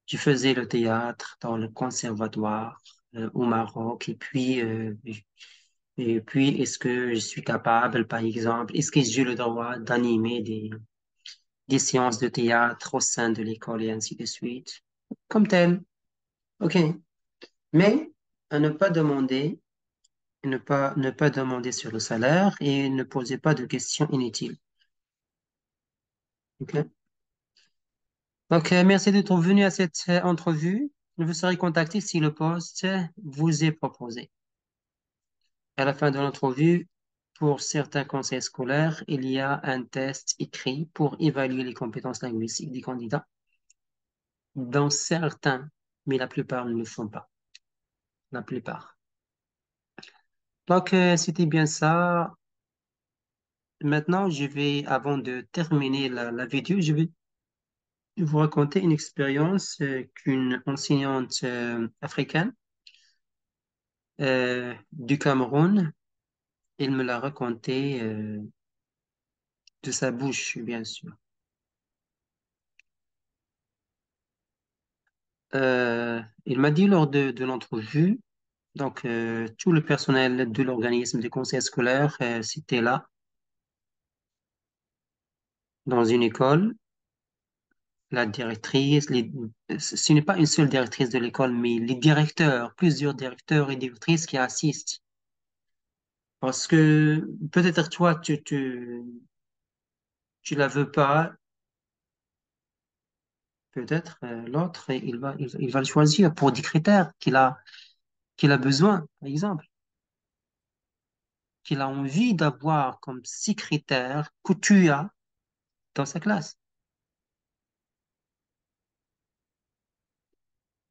A: le théâtre dans le conservatoire au Maroc. Et puis, est-ce que je suis capable, par exemple, est-ce que j'ai le droit d'animer des séances de théâtre au sein de l'école et ainsi de suite? Comme tel. OK. Mais à ne pas demander, ne pas demander sur le salaire et ne poser pas de questions inutiles. OK? Donc, merci d'être venu à cette entrevue. Vous serez contacté si le poste vous est proposé. À la fin de l'entrevue, pour certains conseils scolaires, il y a un test écrit pour évaluer les compétences linguistiques des candidats. Dans certains, mais la plupart ne le font pas. La plupart. Donc, c'était bien ça. Maintenant, avant de terminer la vidéo, je vais vous raconter une expérience qu'une enseignante africaine du Cameroun, elle me l'a raconté de sa bouche, bien sûr. Il m'a dit lors de l'entrevue, donc tout le personnel de l'organisme de conseil scolaire, c'était là, dans une école. La directrice, ce n'est pas une seule directrice de l'école, mais les directeurs, plusieurs directeurs et directrices qui assistent. Parce que peut-être toi, tu la veux pas, peut-être l'autre, il va le choisir pour des critères qu'il a besoin, par exemple, qu'il a envie d'avoir comme six critères que tu as dans sa classe.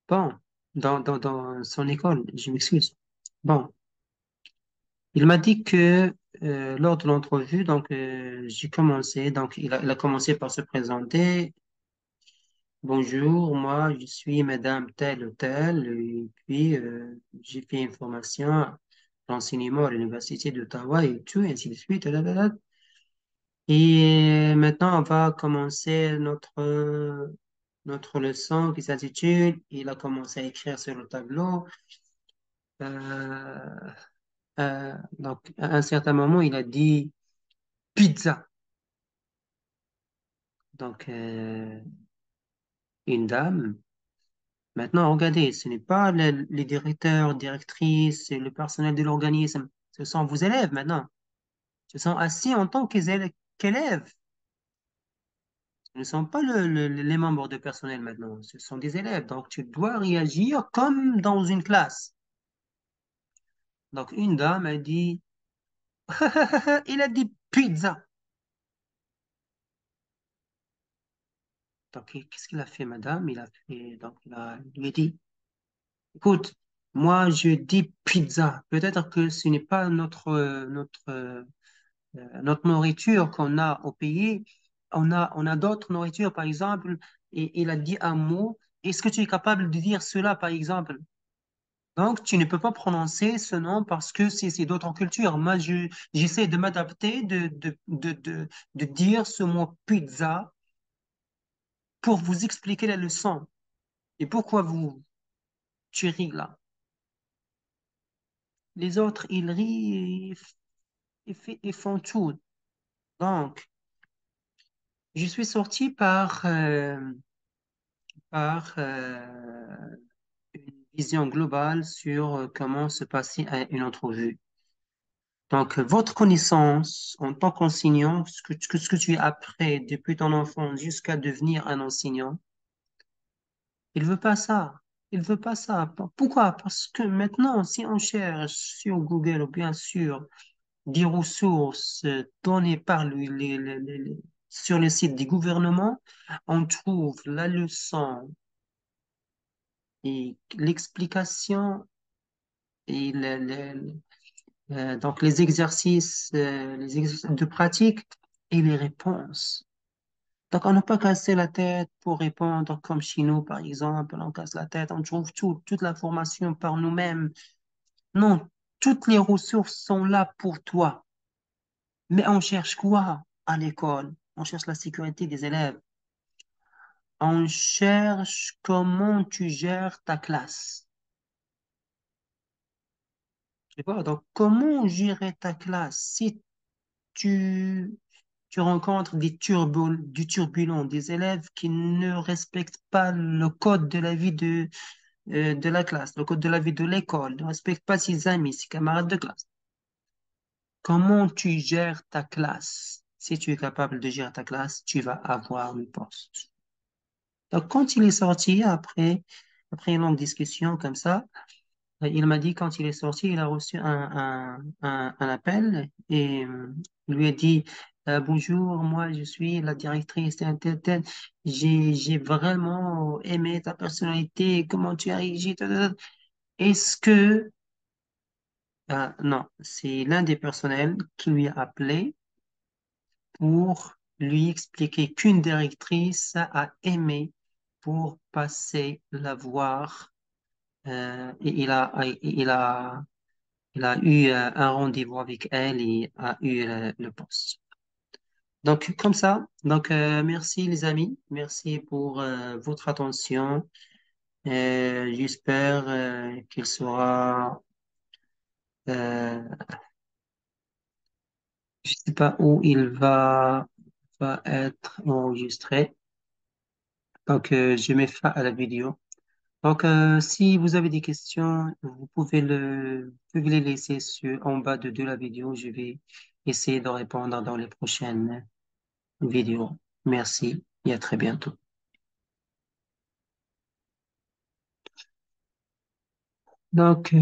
A: Bon, dans son école, je m'excuse. Bon, il m'a dit que lors de l'entrevue, donc j'ai commencé, donc il a commencé par se présenter. Bonjour, moi je suis Madame telle ou telle, et puis j'ai fait une formation d'enseignement à l'Université d'Ottawa et tout, et ainsi de suite. Blablabla. Et maintenant, on va commencer notre leçon qui s'intitule, il a commencé à écrire sur le tableau. Euh, donc, à un certain moment, il a dit pizza. Donc, une dame. Maintenant, regardez, ce n'est pas les directeurs, directrices, et le personnel de l'organisme. Ce sont vos élèves maintenant. Ce sont assis en tant qu'élèves. Ce ne sont pas les membres de personnel maintenant. Ce sont des élèves. Donc, tu dois réagir comme dans une classe. Donc, une dame a dit, il a dit pizza. Donc, qu'est-ce qu'il a fait, madame? Il a fait, donc, il lui a dit, écoute, moi, je dis pizza. Peut-être que ce n'est pas notre nourriture qu'on a au pays. On a d'autres nourritures, par exemple, et il a dit un mot. Est-ce que tu es capable de dire cela, par exemple? Donc, tu ne peux pas prononcer ce nom parce que c'est d'autres cultures. Moi, j'essaie de m'adapter, de dire ce mot pizza pour vous expliquer la leçon. Et pourquoi tu ris là? Les autres, ils rient et font tout. Donc, je suis sorti par une vision globale sur comment se passer à une entrevue. Donc, votre connaissance en tant qu'enseignant, ce que tu as appris depuis ton enfance jusqu'à devenir un enseignant, il veut pas ça. Il veut pas ça. Pourquoi? Parce que maintenant, si on cherche sur Google ou bien sûr des ressources données par sur le site du gouvernement, on trouve la leçon et l'explication et donc les exercices de pratique et les réponses. Donc, on n'a pas cassé la tête pour répondre comme chez nous, par exemple. On casse la tête, on trouve toute l'information par nous-mêmes. Non, toutes les ressources sont là pour toi. Mais on cherche quoi à l'école? On cherche la sécurité des élèves. On cherche comment tu gères ta classe. Je sais pas, donc, comment gérer ta classe si tu rencontres du turbulent, des élèves qui ne respectent pas le code de la vie de la classe, le code de la vie de l'école, ne respectent pas ses amis, ses camarades de classe. Comment tu gères ta classe? Si tu es capable de gérer ta classe, tu vas avoir le poste. Donc, quand il est sorti, après une longue discussion comme ça, il m'a dit quand il est sorti, il a reçu un appel et il lui a dit bonjour, moi je suis la directrice d'un tel, tel. J'ai vraiment aimé ta personnalité, comment tu as réagi. Tel, tel, tel. Est-ce que non, c'est l'un des personnels qui lui a appelé pour lui expliquer qu'une directrice a aimé pour passer la voir et il a eu un rendez-vous avec elle et a eu le poste. Donc, comme ça, donc, merci les amis, merci pour votre attention. J'espère qu'il sera, euh, je sais pas où il va être enregistré. Donc, je mets fin à la vidéo. Donc, si vous avez des questions, vous pouvez les laisser en bas de la vidéo. Je vais essayer de répondre dans les prochaines vidéos. Merci et à très bientôt. Donc,